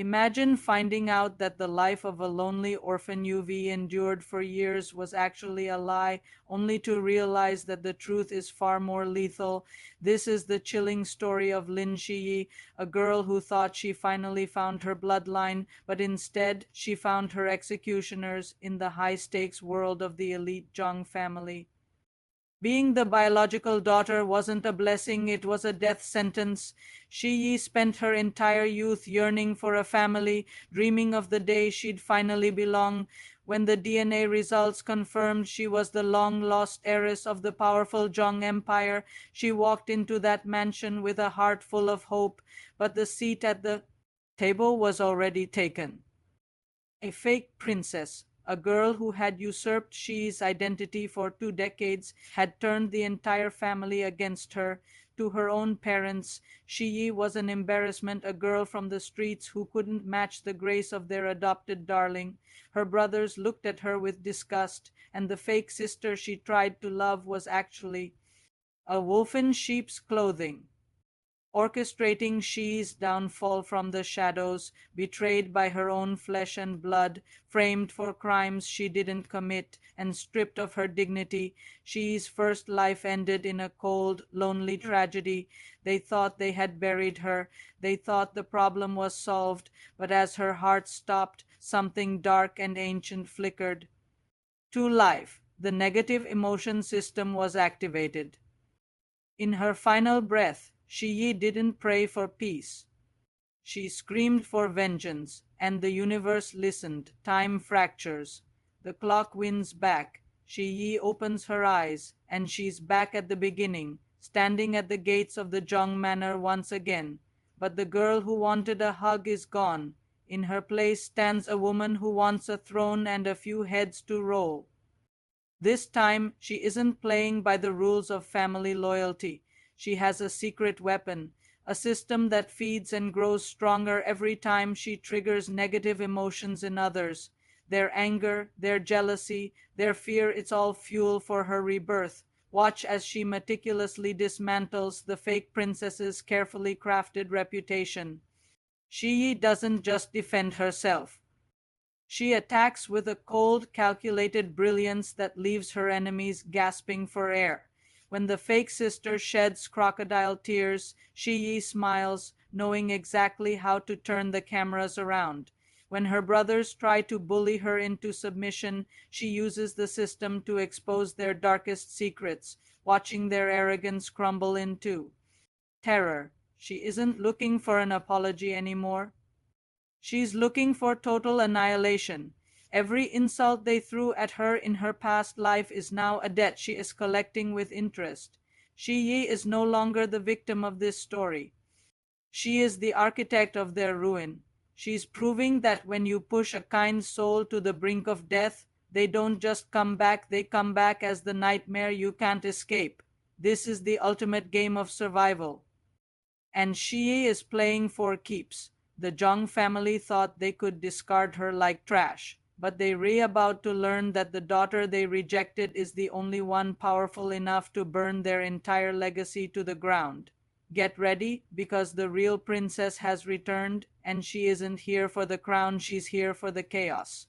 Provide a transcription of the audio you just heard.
Imagine finding out that the life of a lonely orphan you've endured for years was actually a lie, only to realize that the truth is far more lethal. This is the chilling story of Lin Shiyi, a girl who thought she finally found her bloodline, but instead she found her executioners in the high-stakes world of the elite Zhang family. Being the biological daughter wasn't a blessing, it was a death sentence. Shi Yi spent her entire youth yearning for a family, dreaming of the day she'd finally belong. When the DNA results confirmed she was the long-lost heiress of the powerful Zhong Empire, she walked into that mansion with a heart full of hope, but the seat at the table was already taken. A fake princess, a girl who had usurped Shi's identity for 2 decades, had turned the entire family against her. To her own parents, Shi was an embarrassment, a girl from the streets who couldn't match the grace of their adopted darling. Her brothers looked at her with disgust, and the fake sister she tried to love was actually a wolf in sheep's clothing, orchestrating Shi's downfall from the shadows, betrayed by her own flesh and blood, framed for crimes she didn't commit, and stripped of her dignity. Shi's first life ended in a cold, lonely tragedy. They thought they had buried her. They thought the problem was solved, but as her heart stopped, something dark and ancient flickered. To life, the negative emotion system was activated. In her final breath, Shi didn't pray for peace. She screamed for vengeance, and the universe listened. Time fractures. The clock winds back. Shi opens her eyes, and she's back at the beginning, standing at the gates of the Zhong Manor once again. But the girl who wanted a hug is gone. In her place stands a woman who wants a throne and a few heads to roll. This time, she isn't playing by the rules of family loyalty. She has a secret weapon, a system that feeds and grows stronger every time she triggers negative emotions in others. Their anger, their jealousy, their fear, it's all fuel for her rebirth. Watch as she meticulously dismantles the fake princess's carefully crafted reputation. She doesn't just defend herself. She attacks with a cold, calculated brilliance that leaves her enemies gasping for air. When the fake sister sheds crocodile tears, Shi smiles, knowing exactly how to turn the cameras around. When her brothers try to bully her into submission, she uses the system to expose their darkest secrets, watching their arrogance crumble into terror. She isn't looking for an apology anymore. She's looking for total annihilation. Every insult they threw at her in her past life is now a debt she is collecting with interest. Shi is no longer the victim of this story. She is the architect of their ruin. She's proving that when you push a kind soul to the brink of death, they don't just come back, they come back as the nightmare you can't escape. This is the ultimate game of survival. And Shi is playing for keeps. The Zhang family thought they could discard her like trash, but they were about to learn that the daughter they rejected is the only one powerful enough to burn their entire legacy to the ground. Get ready, because the real princess has returned, and she isn't here for the crown, she's here for the chaos.